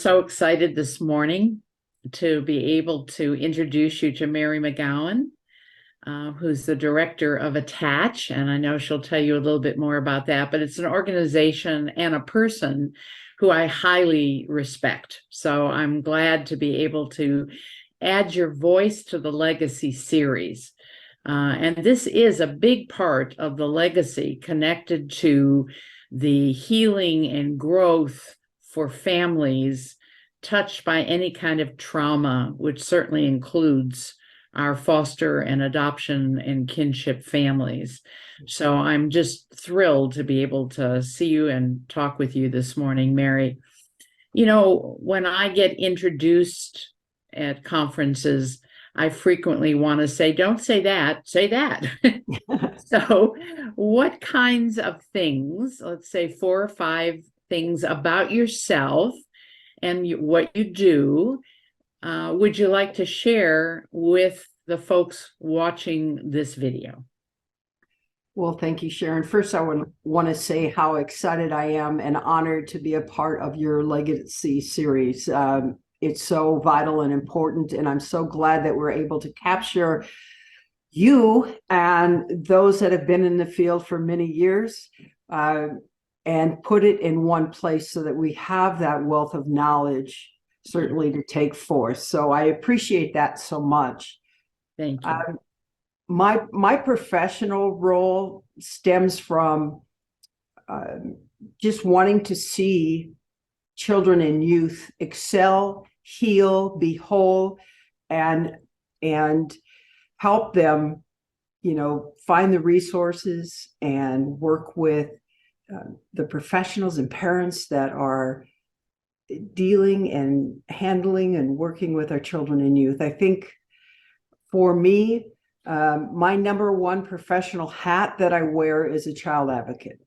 so excited this morning to be able to introduce you to Mary McGowan, who's the director of Attach. And I know she'll tell you a little bit more about that, but it's an organization and a person who I highly respect. So I'm glad to be able to add your voice to the Legacy series. And this is a big part of the legacy connected to the healing and growth for families touched by any kind of trauma, which certainly includes our foster and adoption and kinship families. So I'm just thrilled to be able to see you and talk with you this morning, Mary. You know, when I get introduced at conferences, I frequently want to say, don't say that, say that. So what kinds of things, let's say 4 or 5 things about yourself and what you do, would you like to share with the folks watching this video? Well, thank you, Sharon. First, I want to say how excited I am and honored to be a part of your Legacy series. It's so vital and important, and I'm so glad that we're able to capture you and those that have been in the field for many years and put it in one place so that we have that wealth of knowledge, certainly to take forth. So I appreciate that so much. Thank you. My professional role stems from just wanting to see children and youth excel, heal, be whole, and help them, find the resources and work with the professionals and parents that are dealing and handling and working with our children and youth. I think for me, my number one professional hat that I wear is a child advocate.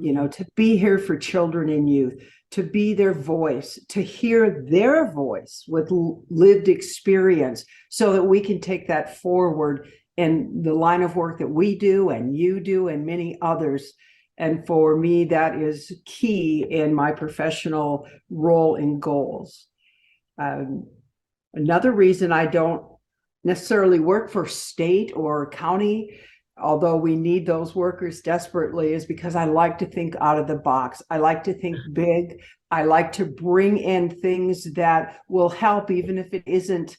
To be here for children and youth, to be their voice, to hear their voice with lived experience so that we can take that forward in the line of work that we do and you do and many others. And for me, that is key in my professional role and goals. Another reason I don't necessarily work for state or county, although we need those workers desperately, is because I like to think out of the box. I like to think big. I like to bring in things that will help, even if it isn't,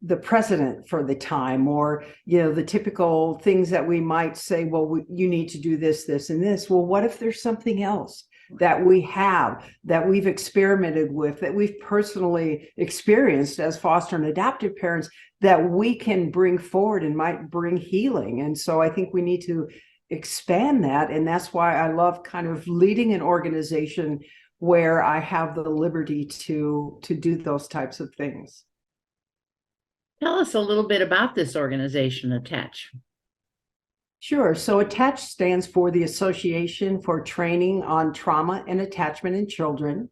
the precedent for the time, or the typical things that we might say, well, you need to do this, this, and this. Well, what if there's something else that we have, that we've experimented with, that we've personally experienced as foster and adoptive parents, that we can bring forward and might bring healing? And so I think we need to expand that. And that's why I love kind of leading an organization where I have the liberty to do those types of things. Tell us a little bit about this organization, Attach. Sure. So Attach stands for the Association for Training on Trauma and Attachment in Children.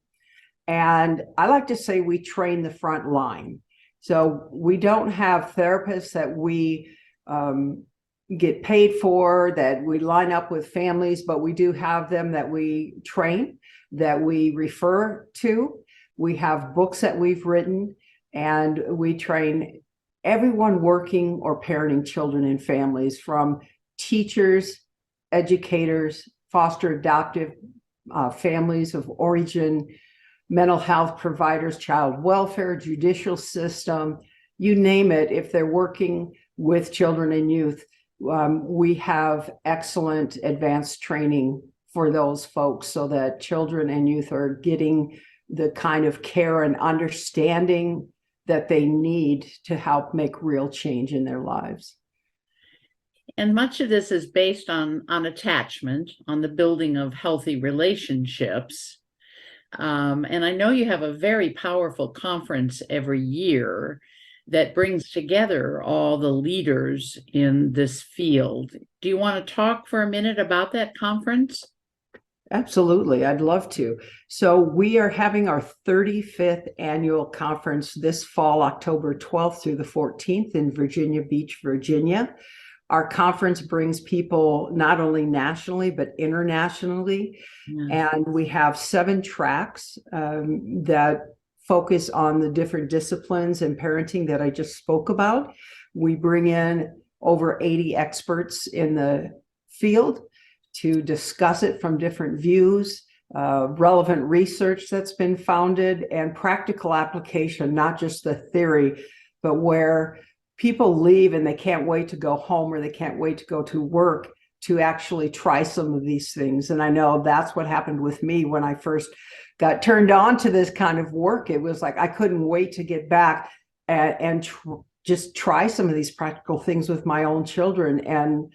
And I like to say we train the front line. So we don't have therapists that we get paid for, that we line up with families, but we do have them that we train, that we refer to. We have books that we've written, and we train everyone working or parenting children and families, from teachers, educators, foster adoptive families of origin, mental health providers, child welfare, judicial system, you name it. If they're working with children and youth, we have excellent advanced training for those folks so that children and youth are getting the kind of care and understanding that they need to help make real change in their lives. And much of this is based on attachment, on the building of healthy relationships. And I know you have a very powerful conference every year that brings together all the leaders in this field. Do you want to talk for a minute about that conference? Absolutely. I'd love to. So we are having our 35th annual conference this fall, October 12th through the 14th in Virginia Beach, Virginia. Our conference brings people not only nationally, but internationally. Yes. And we have 7 tracks that focus on the different disciplines and parenting that I just spoke about. We bring in over 80 experts in the field to discuss it from different views, relevant research that's been founded, and practical application, not just the theory, but where people leave and they can't wait to go home or they can't wait to go to work to actually try some of these things. And I know that's what happened with me when I first got turned on to this kind of work. It was like I couldn't wait to get back and just try some of these practical things with my own children. And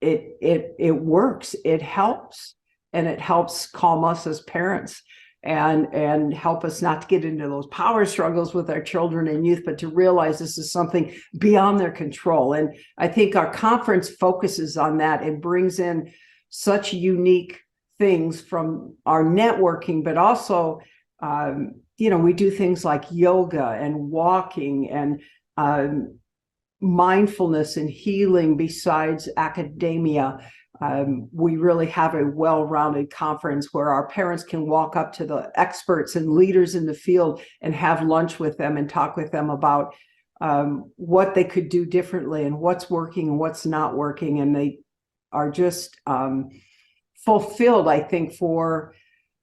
it works. It helps, and it helps calm us as parents and help us not to get into those power struggles with our children and youth, but to realize this is something beyond their control. And I think our conference focuses on that. It brings in such unique things from our networking, but also, we do things like yoga and walking and mindfulness and healing besides academia. We really have a well-rounded conference where our parents can walk up to the experts and leaders in the field and have lunch with them and talk with them about what they could do differently and what's working and what's not working. And they are just fulfilled, I think, for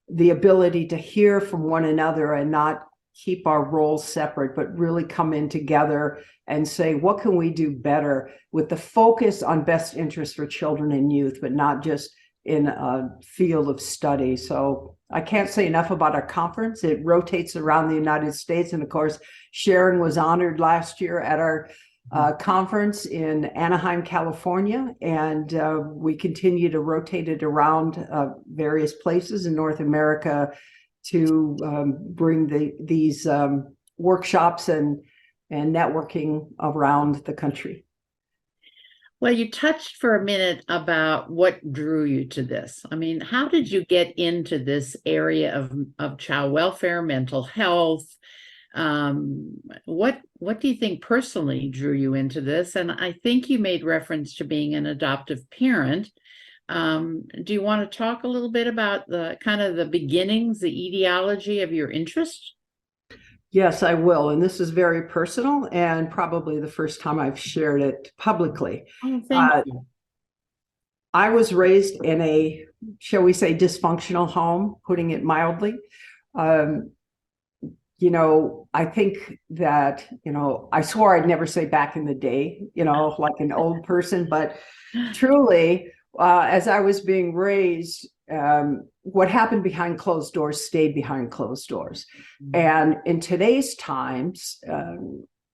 the ability to hear from one another and not keep our roles separate, but really come in together and say, what can we do better, with the focus on best interest for children and youth, but not just in a field of study. So I can't say enough about our conference. It rotates around the United States. And of course, Sharon was honored last year at our conference in Anaheim, California. And we continue to rotate it around various places in North America to bring these workshops and networking around the country. Well, you touched for a minute about what drew you to this. I mean, how did you get into this area of child welfare, mental health? What do you think personally drew you into this? And I think you made reference to being an adoptive parent. Do you want to talk a little bit about the kind of the beginnings, the etiology of your interest? Yes, I will. And this is very personal and probably the first time I've shared it publicly. Oh, thank you. I was raised in a, shall we say, dysfunctional home, putting it mildly. I think that, I swore I'd never say back in the day, like an old person, but truly, as I was being raised, what happened behind closed doors stayed behind closed doors. And in today's times,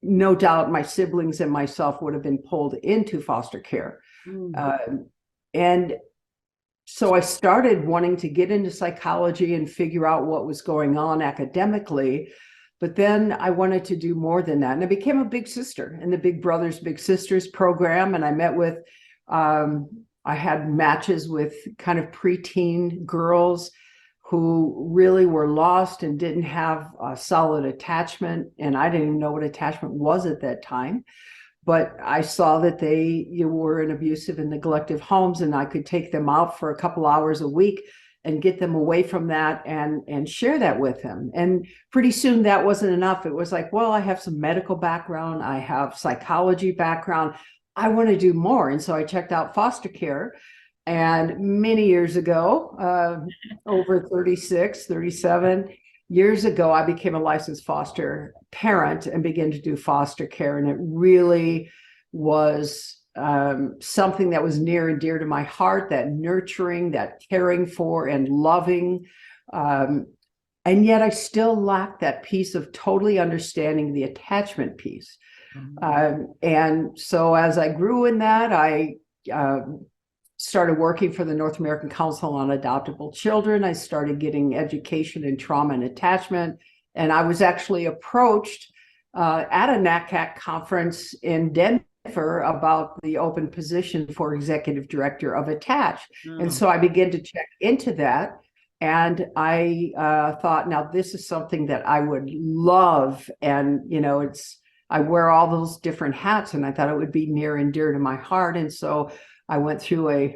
no doubt my siblings and myself would have been pulled into foster care. And so I started wanting to get into psychology and figure out what was going on academically. But then I wanted to do more than that. And I became a big sister in the Big Brothers Big Sisters program. And I met with, I had matches with kind of preteen girls who really were lost and didn't have a solid attachment. And I didn't even know what attachment was at that time. But I saw that they were in abusive and neglective homes, and I could take them out for a couple hours a week and get them away from that and share that with them. And pretty soon that wasn't enough. It was like, well, I have some medical background. I have psychology background. I want to do more. And so I checked out foster care. And many years ago, over 37 years ago, I became a licensed foster parent and began to do foster care. And it really was something that was near and dear to my heart, that nurturing, that caring for and loving. And yet I still lacked that piece of totally understanding the attachment piece. And so as I grew in that, I started working for the North American Council on Adoptable Children. I started getting education in trauma and attachment. And I was actually approached at a NCAP conference in Denver about the open position for executive director of Attach. And so I began to check into that. And I thought, now this is something that I would love. And, I wear all those different hats, and I thought it would be near and dear to my heart. And so I went through a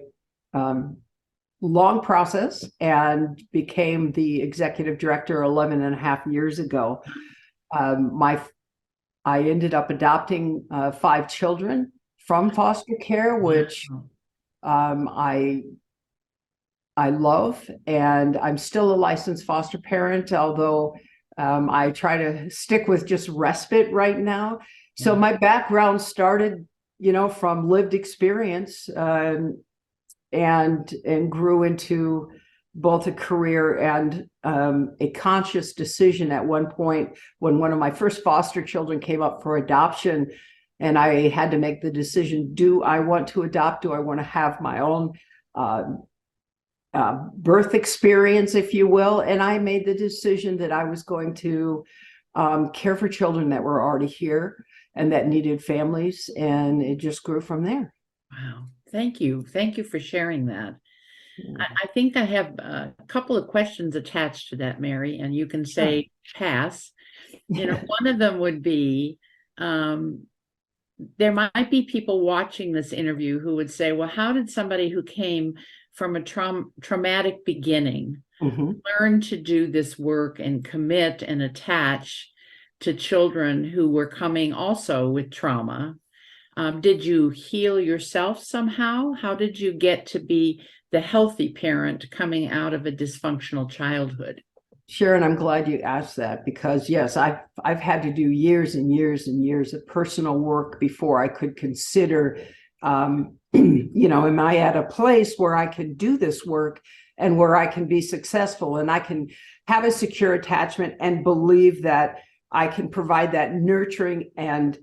long process and became the executive director 11 and a half years ago. I ended up adopting 5 children from foster care, which I love, and I'm still a licensed foster parent, although I try to stick with just respite right now. So my background started, from lived experience, and grew into both a career and a conscious decision at one point when one of my first foster children came up for adoption, and I had to make the decision: do I want to adopt? Do I want to have my own birth experience, if you will? And I made the decision that I was going to care for children that were already here and that needed families, and it just grew from there. Wow. Thank you. Thank you for sharing that. I think I have a couple of questions attached to that, Mary, and you can say pass. One of them would be, there might be people watching this interview who would say, well, how did somebody who came from a traumatic beginning learn to do this work and commit and attach to children who were coming also with trauma? Did you heal yourself somehow? How did you get to be the healthy parent coming out of a dysfunctional childhood? Sharon, I'm glad you asked that, because yes, I've had to do years and years and years of personal work before I could consider, am I at a place where I can do this work and where I can be successful and I can have a secure attachment and believe that I can provide that nurturing and,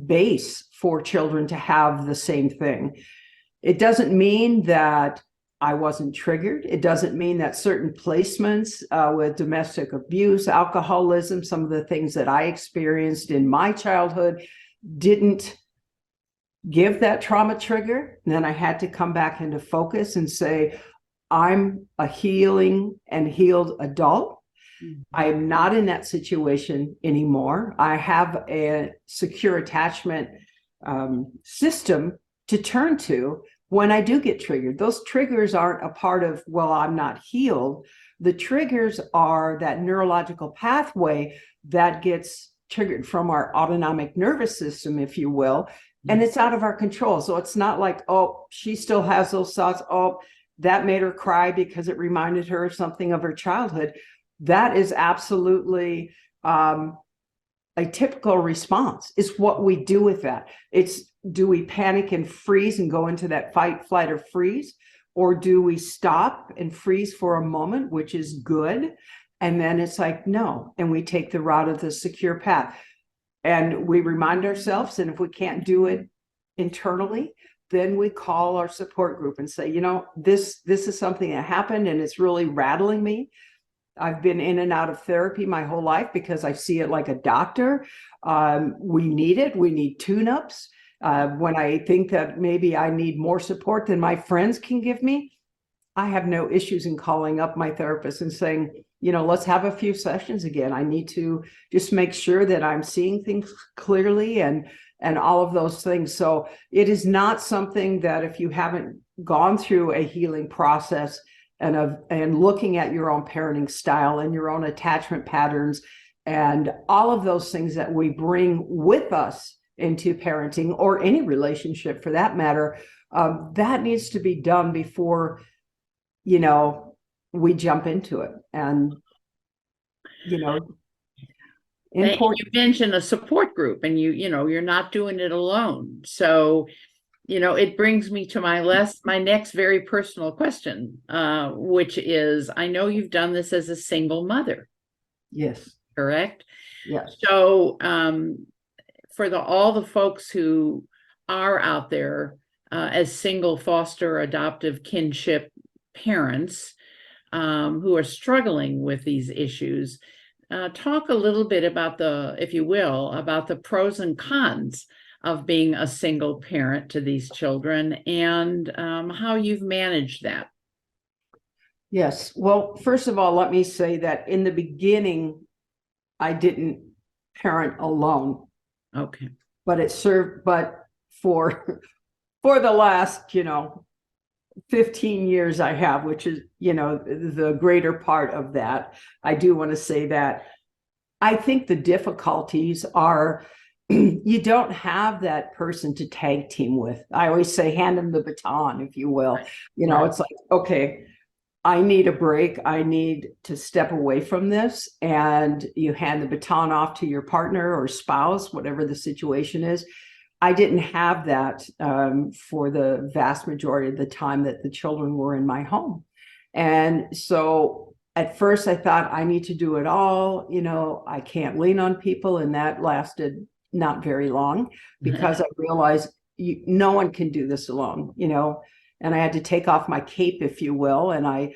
base for children to have the same thing. It doesn't mean that I wasn't triggered. It doesn't mean that certain placements with domestic abuse, alcoholism, some of the things that I experienced in my childhood didn't give that trauma trigger. And then I had to come back into focus and say, I'm a healing and healed adult. I am not in that situation anymore. I have a secure attachment system to turn to when I do get triggered. Those triggers aren't a part of, well, I'm not healed. The triggers are that neurological pathway that gets triggered from our autonomic nervous system, if you will, and it's out of our control. So it's not like, oh, she still has those thoughts. Oh, that made her cry because it reminded her of something of her childhood. That is absolutely a typical response. It's what we do with that. It's, do we panic and freeze and go into that fight, flight, or freeze? Or do we stop and freeze for a moment, which is good? And then it's like, no. And we take the route of the secure path. And we remind ourselves, and if we can't do it internally, then we call our support group and say, this is something that happened and it's really rattling me. I've been in and out of therapy my whole life because I see it like a doctor. We need it. We need tune-ups. When I think that maybe I need more support than my friends can give me, I have no issues in calling up my therapist and saying, let's have a few sessions again. I need to just make sure that I'm seeing things clearly and all of those things. So it is not something that, if you haven't gone through a healing process and looking at your own parenting style and your own attachment patterns and all of those things that we bring with us into parenting, or any relationship for that matter, that needs to be done before, we jump into it. And, important. You mentioned a support group, and you're not doing it alone. So it brings me to my next very personal question, which is, I know you've done this as a single mother. Yes. Correct? Yes. So for all the folks who are out there as single, foster, adoptive, kinship parents who are struggling with these issues, talk a little bit about if you will, about the pros and cons of being a single parent to these children, and how you've managed that. Yes. Well, first of all, let me say that in the beginning, I didn't parent alone, Okay. but it served, but for for the last, 15 years I have, which is, the greater part of that. I do want to say that I think the difficulties are you don't have that person to tag team with. I always say hand them the baton, if you will. Right. It's like, okay, I need a break. I need to step away from this. And you hand the baton off to your partner or spouse, whatever the situation is. I didn't have that for the vast majority of the time that the children were in my home. And so at first I thought I need to do it all. I can't lean on people. And that lasted not very long because I realized no one can do this alone, and I had to take off my cape, if you will. And I,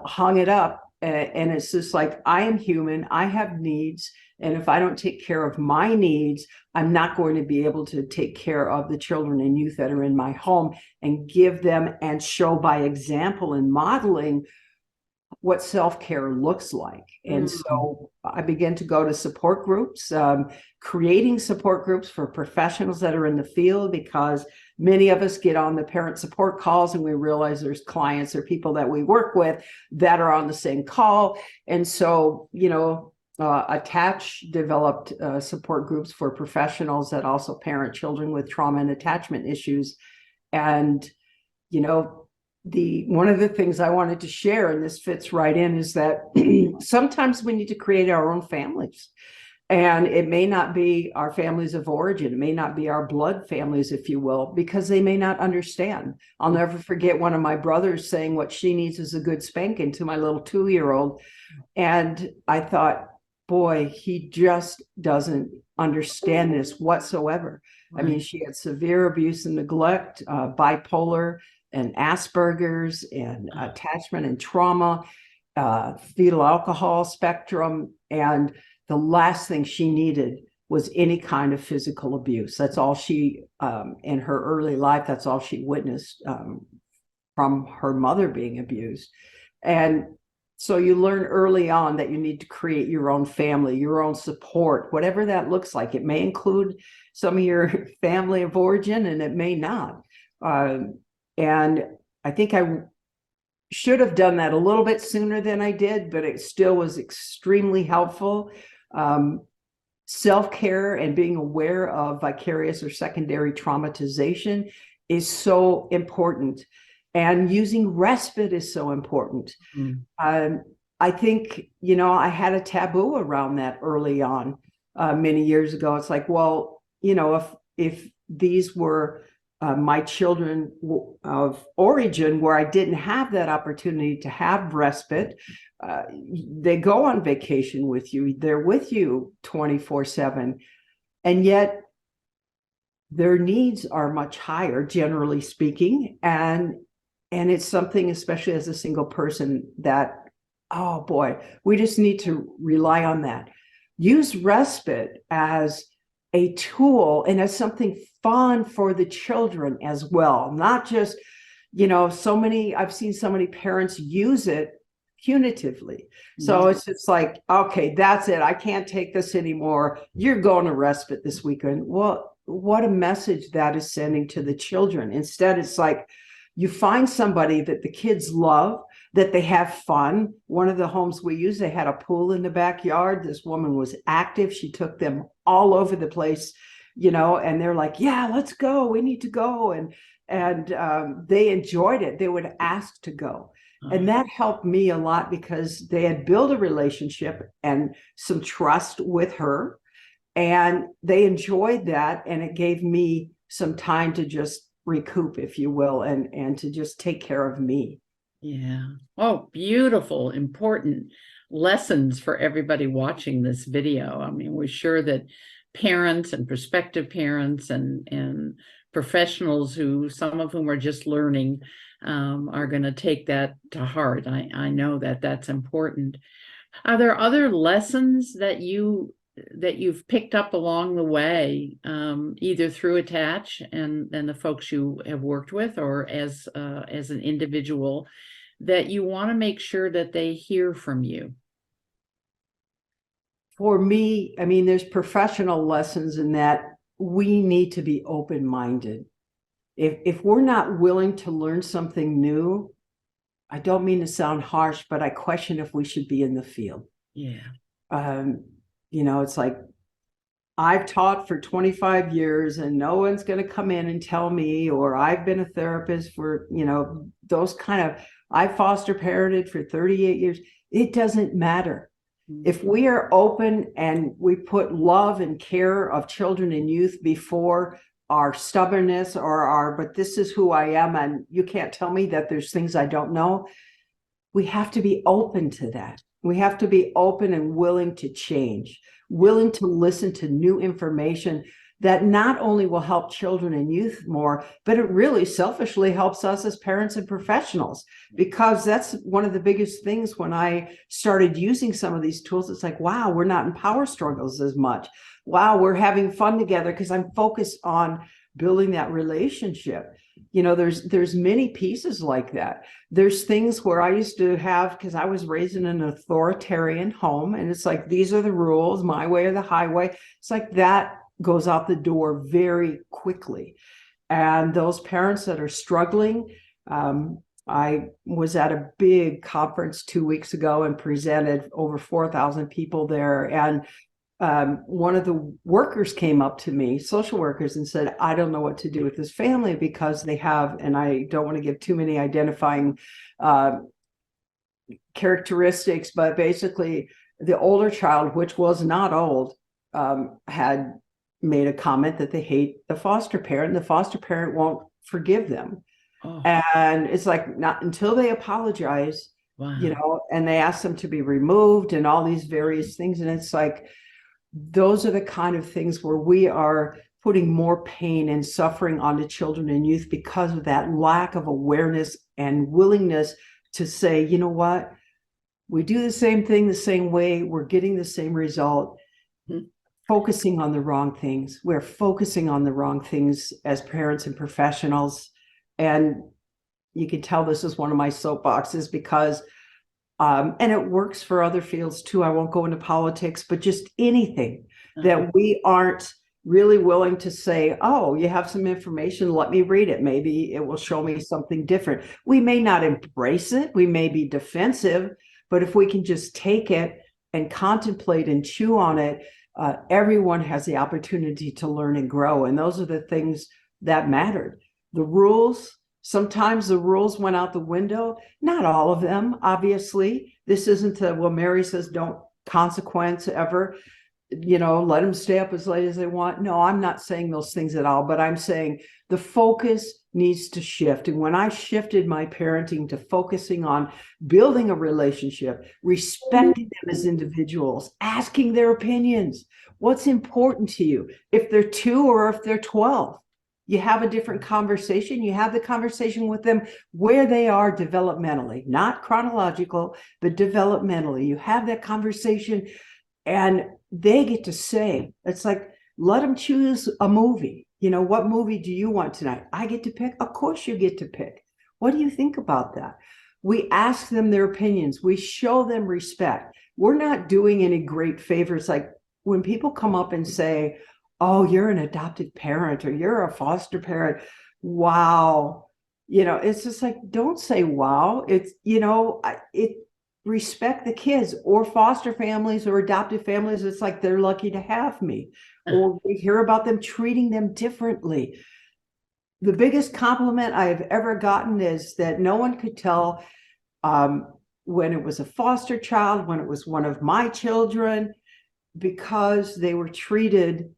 hung it up. And it's just like, I am human. I have needs. And if I don't take care of my needs, I'm not going to be able to take care of the children and youth that are in my home and give them and show by example and modeling what self-care looks like. And so I began to go to support groups, creating support groups for professionals that are in the field, because many of us get on the parent support calls and we realize there's clients or people that we work with that are on the same call. And so, Attach developed support groups for professionals that also parent children with trauma and attachment issues. And, one of the things I wanted to share, and this fits right in, is that sometimes we need to create our own families. And it may not be our families of origin. It may not be our blood families, if you will, because they may not understand. I'll never forget one of my brothers saying what she needs is a good spanking to my little 2-year-old. And I thought, boy, he just doesn't understand this whatsoever. Right. I mean, she had severe abuse and neglect, bipolar and Asperger's and attachment and trauma, fetal alcohol spectrum. And the last thing she needed was any kind of physical abuse. That's all she, in her early life, that's all she witnessed from her mother being abused. And so you learn early on that you need to create your own family, your own support, whatever that looks like. It may include some of your family of origin and it may not. And I think I should have done that a little bit sooner than I did, but it still was extremely helpful. Self-care and being aware of vicarious or secondary traumatization is so important. And using respite is so important. I think, I had a taboo around that early on, many years ago. It's like, well, if these were my children of origin where I didn't have that opportunity to have respite, they go on vacation with you. They're with you 24/7. And yet their needs are much higher, generally speaking. And it's something, especially as a single person, that, oh boy, we just need to rely on that. Use respite as a tool and as something fun for the children as well. Not just, I've seen so many parents use it punitively. So it's just like, okay, that's it. I can't take this anymore. You're going to respite this weekend. Well, what a message that is sending to the children. Instead, it's like, you find somebody that the kids love, that they have fun. One of the homes we used, they had a pool in the backyard. This woman was active. She took them all over the place, and they're like, yeah, let's go. We need to go. And they enjoyed it. They would ask to go. And that helped me a lot because they had built a relationship and some trust with her. And they enjoyed that. And it gave me some time to just recoup, if you will, and to just take care of me. Yeah. Oh, beautiful, important lessons for everybody watching this video. I mean, we're sure that parents and prospective parents and professionals some of whom are just learning, are going to take that to heart. I know that that's important. Are there other lessons that you've picked up along the way, either through Attach and the folks you have worked with, or as an individual, that you want to make sure that they hear from you? For me, I mean, there's professional lessons in that we need to be open-minded. If we're not willing to learn something new, I don't mean to sound harsh, but I question if we should be in the field. Yeah. Um, it's like I've taught for 25 years and no one's going to come in and tell me, or I've been a therapist for, those kind of, I foster parented for 38 years. It doesn't matter. If we are open and we put love and care of children and youth before our stubbornness or but this is who I am and you can't tell me that there's things I don't know, we have to be open to that. We have to be open and willing to change, willing to listen to new information that not only will help children and youth more, but it really selfishly helps us as parents and professionals, because that's one of the biggest things when I started using some of these tools. It's like, wow, we're not in power struggles as much. Wow, we're having fun together because I'm focused on building that relationship. There's many pieces like that. There's things where I used to have, because I was raised in an authoritarian home, and it's like, these are the rules, my way or the highway. It's like that goes out the door very quickly. And those parents that are struggling, I was at a big conference 2 weeks ago and presented over 4,000 people there. And one of the workers came up to me, social workers, and said, I don't know what to do with this family because they have, and I don't want to give too many identifying characteristics, but basically the older child, which was not old, had made a comment that they hate the foster parent, and the foster parent won't forgive them. Oh. And it's like, not until they apologize, wow. And they ask them to be removed and all these various things. And it's like, those are the kind of things where we are putting more pain and suffering onto children and youth because of that lack of awareness and willingness to say, you know what, we do the same thing the same way, we're getting the same result. Mm-hmm. Focusing on the wrong things. We're focusing on the wrong things as parents and professionals. And you can tell this is one of my soapboxes because, and it works for other fields too. I won't go into politics, but just anything that we aren't really willing to say, oh, you have some information, let me read it. Maybe it will show me something different. We may not embrace it. We may be defensive, but if we can just take it and contemplate and chew on it, everyone has the opportunity to learn and grow. And those are the things that mattered. The rules, sometimes the rules went out the window. Not all of them, obviously. This isn't Mary says, don't consequence ever, let them stay up as late as they want. No, I'm not saying those things at all, but I'm saying the focus needs to shift. And when I shifted my parenting to focusing on building a relationship, respecting them as individuals, asking their opinions, what's important to you? If they're 2 or if they're 12, you have a different conversation. You have the conversation with them where they are developmentally, not chronological, but developmentally. You have that conversation and they get to say, it's like, let them choose a movie. What movie do you want tonight? I get to pick. Of course you get to pick. What do you think about that? We ask them their opinions. We show them respect. We're not doing any great favors. Like when people come up and say, oh, you're an adopted parent or you're a foster parent. Wow. It's just like, don't say wow. It's, respect the kids or foster families or adopted families. It's like, they're lucky to have me. Or we hear about them treating them differently. The biggest compliment I have ever gotten is that no one could tell when it was a foster child, when it was one of my children, because they were treated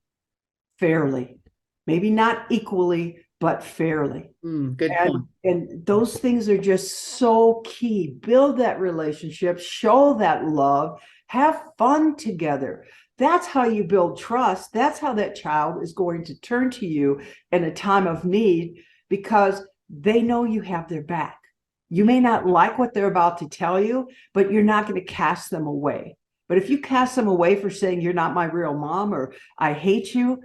fairly, maybe not equally, but fairly. Good point. And those things are just so key. Build that relationship, show that love, have fun together. That's how you build trust. That's how that child is going to turn to you in a time of need, because they know you have their back. You may not like what they're about to tell you, but you're not going to cast them away. But if you cast them away for saying you're not my real mom or I hate you,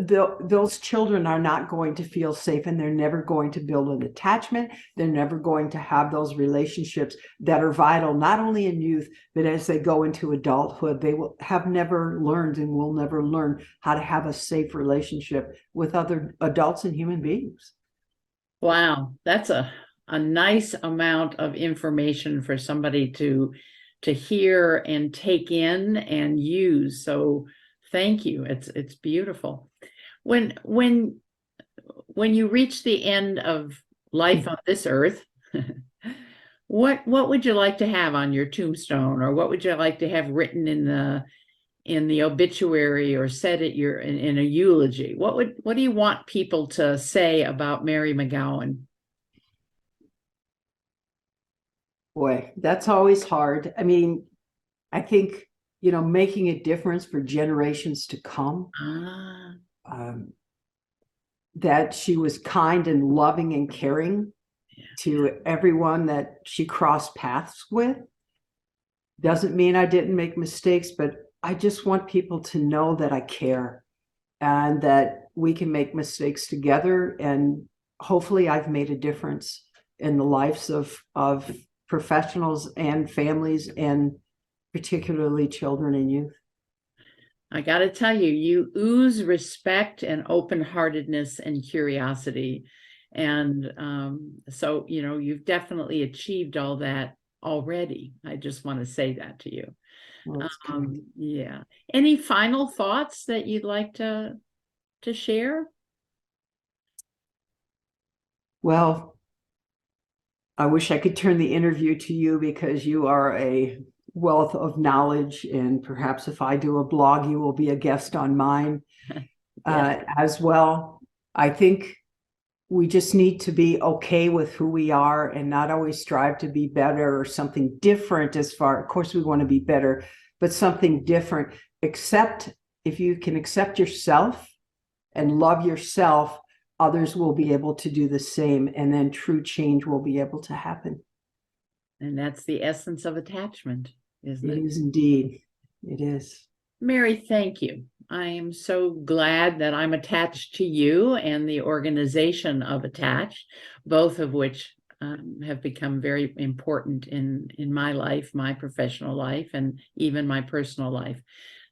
those children are not going to feel safe, and they're never going to build an attachment. They're never going to have those relationships that are vital, not only in youth, but as they go into adulthood. They will have never learned and will never learn how to have a safe relationship with other adults and human beings. Wow, that's a nice amount of information for somebody to hear and take in and use. So thank you. It's beautiful. When you reach the end of life on this earth, what would you like to have on your tombstone, or what would you like to have written in the obituary, or said at your in a eulogy? What do you want people to say about Mary McGowan? Boy, that's always hard. I mean, I think, making a difference for generations to come. Ah, Um, that she was kind and loving and caring to everyone that she crossed paths with. Doesn't mean I didn't make mistakes, but I just want people to know that I care and that we can make mistakes together. And hopefully I've made a difference in the lives of professionals and families, and particularly children and youth. I got to tell you, you ooze respect and open-heartedness and curiosity. And so, you've definitely achieved all that already. I just want to say that to you. Well, Yeah. Any final thoughts that you'd like to share? well, I wish I could turn the interview to you, because you are a wealth of knowledge. And perhaps if I do a blog, you will be a guest on mine as well. I think we just need to be okay with who we are and not always strive to be better or something different. Of course, we want to be better, but something different. If you can accept yourself and love yourself, others will be able to do the same, and then true change will be able to happen. And that's the essence of attachment, isn't it? It is indeed. It is. Mary, thank you. I am so glad that I'm attached to you and the organization of Attached, both of which have become very important in my life, my professional life, and even my personal life.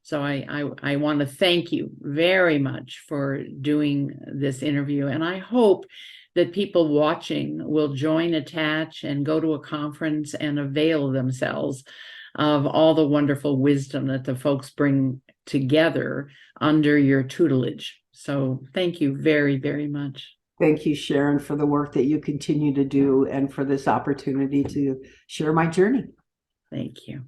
So I want to thank you very much for doing this interview. And I hope that people watching will join Attach and go to a conference and avail themselves of all the wonderful wisdom that the folks bring together under your tutelage. So thank you very, very much. Thank you, Sharon, for the work that you continue to do and for this opportunity to share my journey. Thank you.